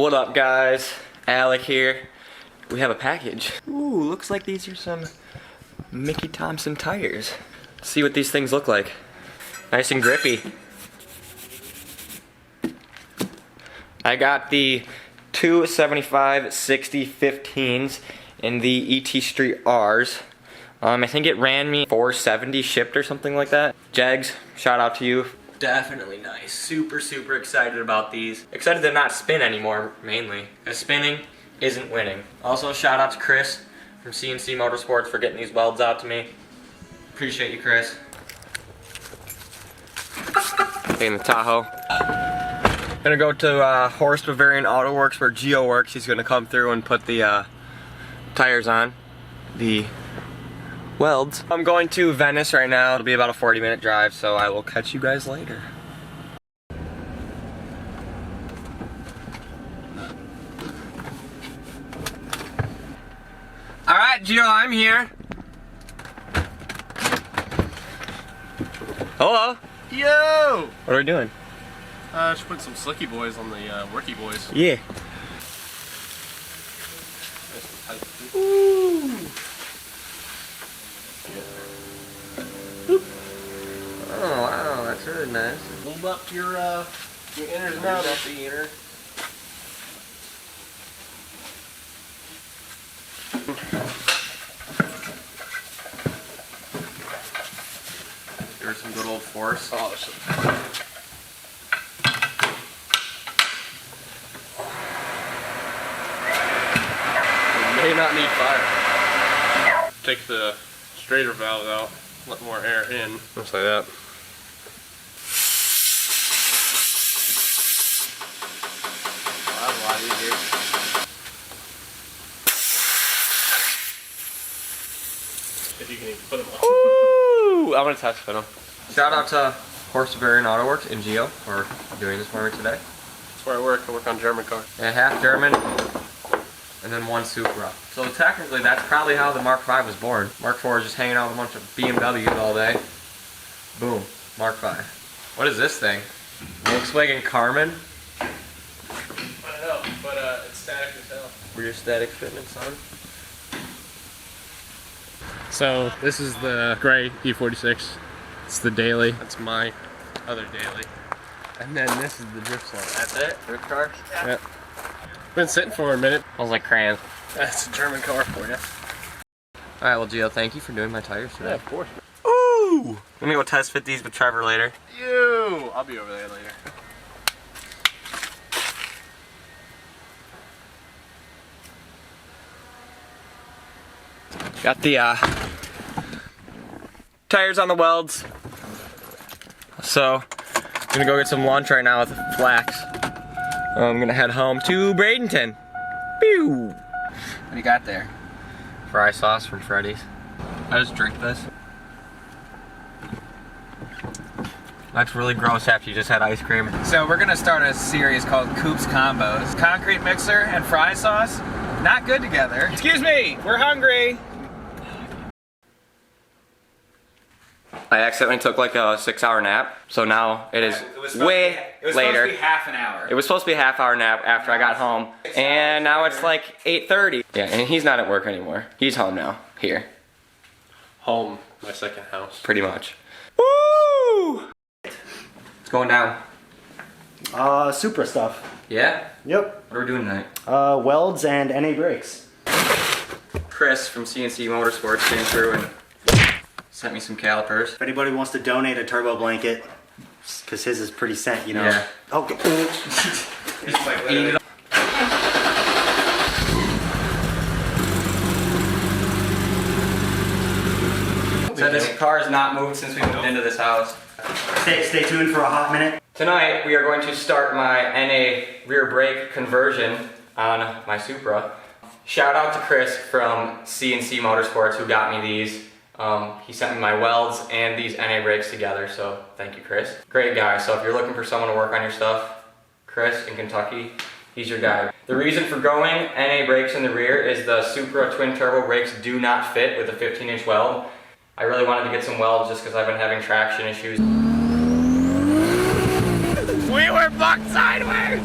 What up, guys? Alec here. We have a package. Ooh, looks like these are some Mickey Thompson tires. Let's see what these things look like. Nice and grippy. I got the 275/60/15s in the ET Street R's. I think it ran me $470 shipped or something like that. Jegs, shout out to you. Definitely nice. Super, super excited about these. Excited to not spin anymore, mainly. Because spinning isn't winning. Also, shout out to Chris from C&C Motorsports for getting these welds out to me. Appreciate you, Chris. Taking the Tahoe. Gonna go to Horst Bavarian Auto Works where Gio works. He's gonna come through and put the tires on. The Welds. I'm going to Venice right now. It'll be about a 40-minute drive, so I will catch you guys later. Alright, Gio, I'm here. Hello. Yo! What are we doing? Just put some slicky boys on the worky boys. Yeah. Ooh. Oh wow, that's really nice. Move up your inners and outs. The inner. There's some good old force. Oh, there's some. May not need fire. Take the straighter valve out, let more air in. Just like that. Well, that's a lot easier. If you can even put them on. Ooh, I'm gonna test fit them. Shout out to Horst Bavarian Auto Works and Gio for doing this for me today. That's where I work on German cars. Yeah, half German. And then one Supra. So technically that's probably how the Mark V was born. Mark IV is just hanging out with a bunch of BMWs all day. Boom, Mark V. What is this thing? Volkswagen Carmen? I don't know, but it's static as hell. For your static fitment, son. So this is the gray E46. It's the daily. That's my other daily. And then this is the drift zone. That's it? Drift car? Yeah. Yep. Been sitting for a minute. I was like crayon. That's a German car for you. Alright, well Gio, thank you for doing my tires today. Yeah, of course. Ooh! Let me go test fit these with Trevor later. I'll be over there later. Got the tires on the welds. So, I'm gonna go get some lunch right now with Flax. I'm gonna head home to Bradenton. Pew! What do you got there? Fry sauce from Freddy's. I just drink this. That's really gross after you just had ice cream. So we're gonna start a series called Coop's Combos. Concrete mixer and fry sauce, not good together. Excuse me, we're hungry. I accidentally took like a 6-hour nap, so now it is way later. It was supposed to be half an hour. It was supposed to be a half-hour nap after I got home, and now it's like 8:30. Yeah, and he's not at work anymore. He's home now, here, Home, my second house. pretty much. Woo! It's going down. Supra stuff. Yeah? Yep. What are we doing tonight? Welds and NA brakes. Chris from C&C Motorsports came through and sent me some calipers. If anybody wants to donate a turbo blanket, because his is pretty sent, you know. Yeah. Okay. So this car has not moved since we moved into this house. Stay tuned for a hot minute. Tonight we are going to start my NA rear brake conversion on my Supra. Shout out to Chris from C&C Motorsports who got me these. He sent me my welds and these NA brakes together, so thank you, Chris. Great guy. So if you're looking for someone to work on your stuff, Chris in Kentucky, he's your guy. The reason for going NA brakes in the rear is the Supra twin turbo brakes do not fit with a 15-inch weld. I really wanted to get some welds just because I've been having traction issues. We were bucked sideways!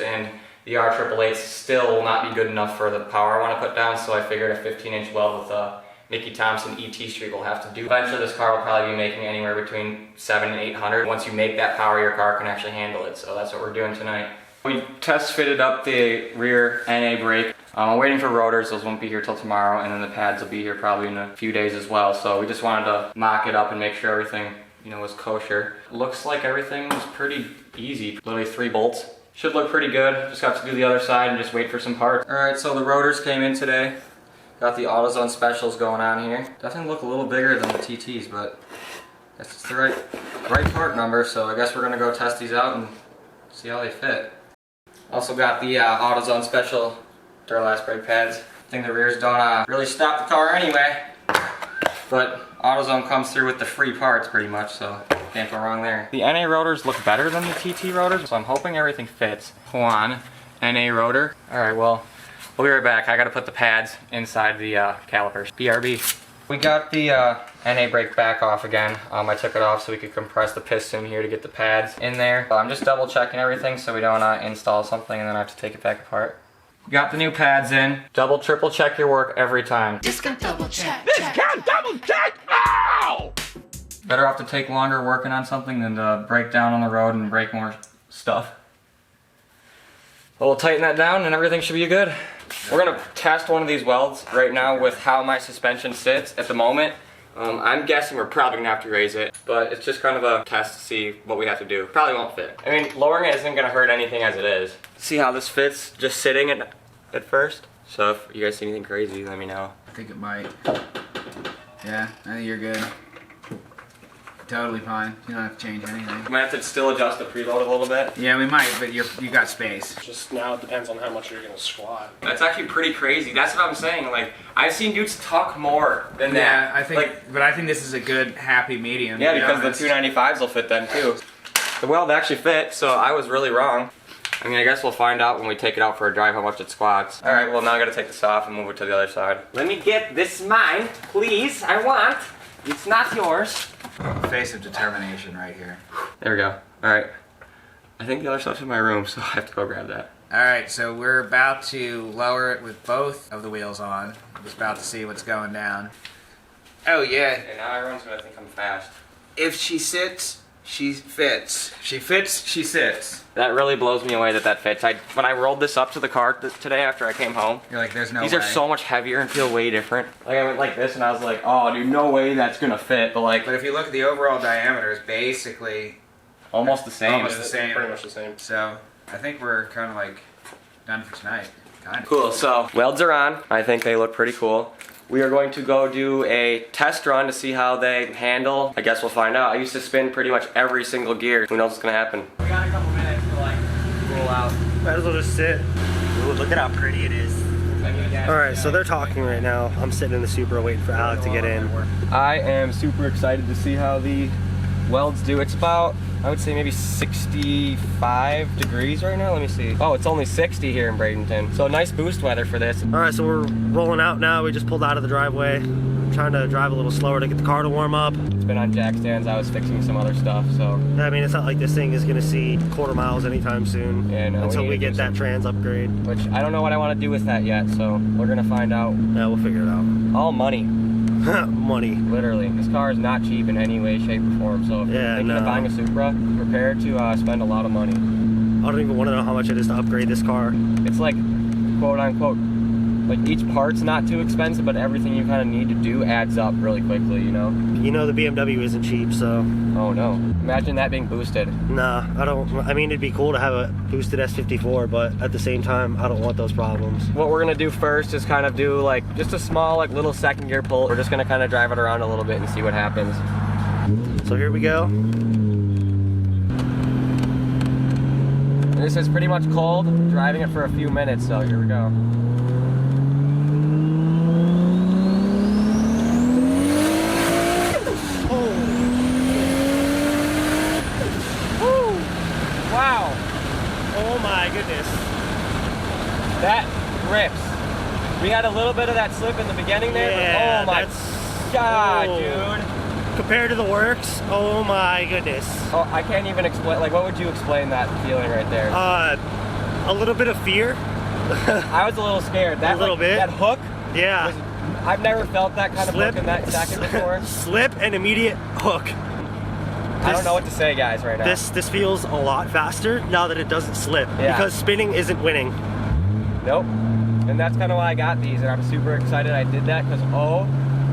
And the R888 still will not be good enough for the power I want to put down, so I figured a 15-inch weld with a Mickey Thompson ET Street will have to do. Eventually this car will probably be making anywhere between 700 and 800. Once you make that power, your car can actually handle it, so that's what we're doing tonight. We test fitted up the rear NA brake. I'm waiting for rotors, those won't be here till tomorrow, and then the pads will be here probably in a few days as well, so we just wanted to mock it up and make sure everything, you know, was kosher. Looks like everything was pretty easy, literally 3 bolts. Should look pretty good, just got to do the other side and just wait for some parts. Alright, so the rotors came in today. Got the AutoZone specials going on here. Definitely look a little bigger than the TTs, but that's just the right part number, so I guess we're gonna go test these out and see how they fit. Also got the AutoZone special Duralast brake pads. I think the rears don't really stop the car anyway, but AutoZone comes through with the free parts pretty much, so can't go wrong there. The NA rotors look better than the TT rotors, so I'm hoping everything fits. Juan, NA rotor. Alright, well, we'll be right back. I gotta put the pads inside the calipers. BRB. We got the NA brake back off again. I took it off so we could compress the piston here to get the pads in there. I'm just double checking everything so we don't install something and then I have to take it back apart. Got the new pads in. Double, triple check your work every time. Discount double check. Discount double check now! Better off to take longer working on something than to break down on the road and break more stuff. But we'll tighten that down and everything should be good. We're gonna test one of these welds right now with how my suspension sits at the moment. I'm guessing we're probably gonna have to raise it, but it's just kind of a test to see what we have to do. Probably won't fit. I mean, lowering it isn't gonna hurt anything as it is. See how this fits just sitting at first? So if you guys see anything crazy, let me know. I think it might. Yeah, I think you're good. Totally fine. You don't have to change anything. We might have to still adjust the preload a little bit. Yeah, we might, but you got space. Just now it depends on how much you're gonna squat. That's actually pretty crazy. That's what I'm saying. Like, I've seen dudes tuck more than that. Yeah, I think, like, but I think this is a good happy medium. yeah, to be because the honest. 295s will fit then too. The weld actually fit, so I was really wrong. I mean, I guess we'll find out when we take it out for a drive how much it squats. All right, well now I gotta take this off and move it to the other side. Let me get this mine, please. I want. It's not yours. Face of determination right here. There we go. All right. I think the other stuff's in my room, so I have to go grab that. Alright, so we're about to lower it with both of the wheels on. I'm just about to see what's going down. Oh yeah. Okay, now everyone's gonna think I'm fast. If she sits, she fits. She fits, she sits. That really blows me away that fits. When I rolled this up to the car today after I came home, You're like, there's no these way. are so much heavier and feel way different. Like I went like this and I was like, oh dude, no way that's gonna fit. But like, But if you look at the overall diameter, it's basically almost the same. almost the same. Pretty much the same. So, I think we're kind of like done for tonight. Kind of. Cool, so welds are on. I think they look pretty cool. We are going to go do a test run to see how they handle. I guess we'll find out. I used to spin pretty much every single gear. Who knows what's gonna happen? We got a couple minutes to like roll out. Might as well just sit. Ooh, look at how pretty it is. Alright, so they're talking right now. I'm sitting in the Supra waiting for Alec to get in. I am super excited to see how the welds do. It's about, I would say maybe 65 degrees right now. Let me see. Oh, it's only 60 here in Bradenton. So nice boost weather for this. Alright, so we're rolling out now. We just pulled out of the driveway. I'm trying to drive a little slower to get the car to warm up. It's been on jack stands. I was fixing some other stuff, so. I mean, it's not like this thing is gonna see quarter miles anytime soon. Yeah, no, until we we need to get do that some- trans upgrade. Which I don't know what I want to do with that yet, so we're gonna find out. Yeah, we'll figure it out. All money, Money. literally. This car is not cheap in any way, shape, or form. So if you're Yeah, thinking of no. buying a Supra, prepare to spend a lot of money. I don't even want to know how much it is to upgrade this car. It's like, quote unquote, like each part's not too expensive, but everything you kind of need to do adds up really quickly, you know? You know the BMW isn't cheap, so Oh no. Imagine that being boosted. nah, I don't. I mean, it'd be cool to have a boosted S54, but at the same time, I don't want those problems. What we're gonna do first is kind of do like just a small like little second gear pull. We're just gonna kind of drive it around a little bit and see what happens. So here we go. This is pretty much cold, driving it for a few minutes, so here we go. Wow, Oh my goodness. that rips. We had a little bit of that slip in the beginning there, Yeah, but oh my that's- god, oh. dude. Compared to the works, oh my goodness. Oh, I can't even explain, like what would you explain that feeling right there? a little bit of fear. I was a little scared. That, A little bit? That hook, Yeah. I've never felt that kind of hook in that second before. Slip and immediate hook. I don't know what to say, guys, right now. This feels a lot faster now that it doesn't slip, Yeah. because spinning isn't winning. Nope. And that's kind of why I got these, and I'm super excited I did that, because oh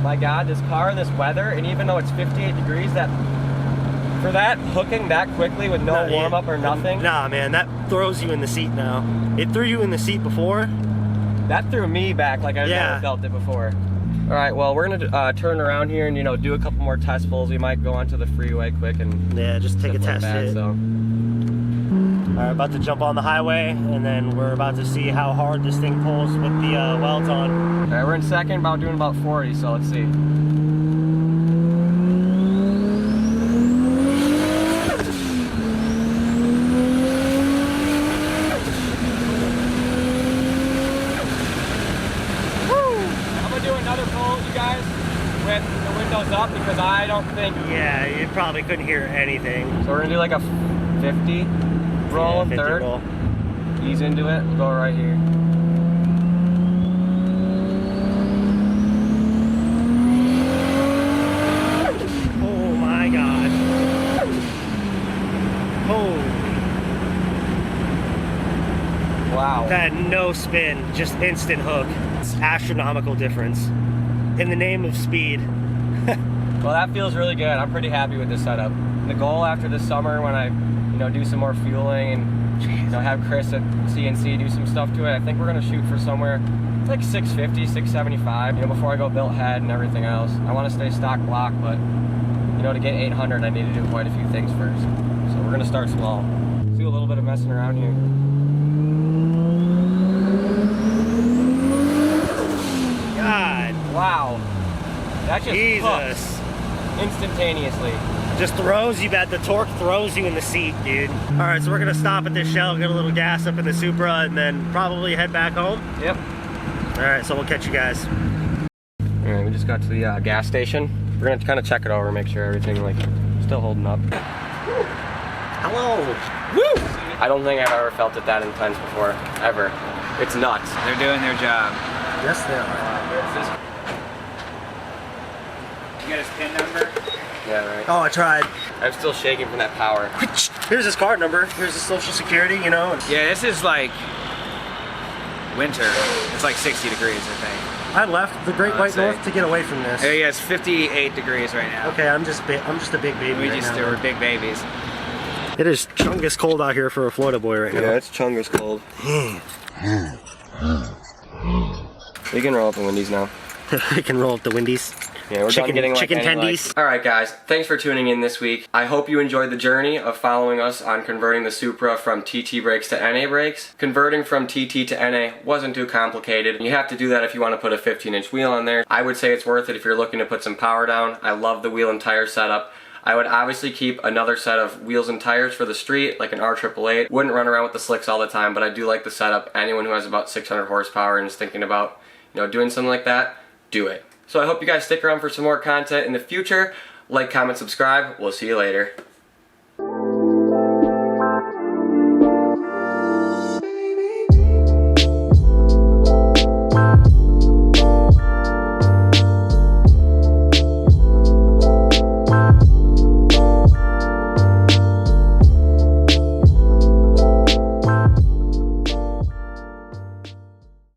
my god, this car, this weather, and even though it's 58 degrees, that for that hooking that quickly with no warm up or nothing. Nah, man, that throws you in the seat now. It threw you in the seat before. That threw me back like I've never felt it before. All right, well, we're gonna turn around here and, you know, do a couple more test pulls. We might go onto the freeway quick and just take a test hit. So. All right, about to jump on the highway, and then we're about to see how hard this thing pulls with the welds on. All right, we're in second, doing about 40, so let's see. With the windows up, because I don't think... Yeah, you probably couldn't hear anything. So we're gonna do like a 50 roll, 50 third. roll. Ease into it, go right here. Oh my god. Oh. Wow. That no spin, just instant hook. It's astronomical difference. In the name of speed. Well, that feels really good. I'm pretty happy with this setup. The goal after this summer, when I, you know, do some more fueling and, you know, have Chris at C&C do some stuff to it, I think we're gonna shoot for somewhere like 650, 675, you know, before I go built head and everything else. I want to stay stock block, but, you know, to get 800, I need to do quite a few things first. So we're gonna start small. Let's do a little bit of messing around here. God. Wow. That just Jesus. hooks instantaneously. Just throws you back. The torque throws you in the seat, dude. All right, so we're gonna stop at this shell, get a little gas up in the Supra, and then probably head back home. Yep. All right, so we'll catch you guys. All right, we just got to the gas station. We're gonna kind of check it over, make sure everything like still holding up. Hello. Woo! I don't think I've ever felt it that intense before, ever. It's nuts. They're doing their job. Yes, they are. You got his PIN number? Yeah, right. Oh, I tried. I'm still shaking from that power. Here's his card number. Here's his social security, you know. Yeah, this is like winter. It's like 60 degrees, I think. I left the Great White North to get away from this. Yeah, it's 58 degrees right now. Okay, I'm just a big baby. We're big babies. It is chungus cold out here for a Florida boy right now. Yeah, it's chungus cold. We can roll up the windies now. We can roll up the windies. Yeah, we're done getting like chicken tendies. All right, guys, thanks for tuning in this week. I hope you enjoyed the journey of following us on converting the Supra from TT brakes to NA brakes. Converting from TT to NA wasn't too complicated. You have to do that if you want to put a 15-inch wheel on there. I would say it's worth it if you're looking to put some power down. I love the wheel and tire setup. I would obviously keep another set of wheels and tires for the street, like an R888. Wouldn't run around with the slicks all the time, but I do like the setup. Anyone who has about 600 horsepower and is thinking about, you know, doing something like that, do it. So I hope you guys stick around for some more content in the future. Like, comment, subscribe. We'll see you later.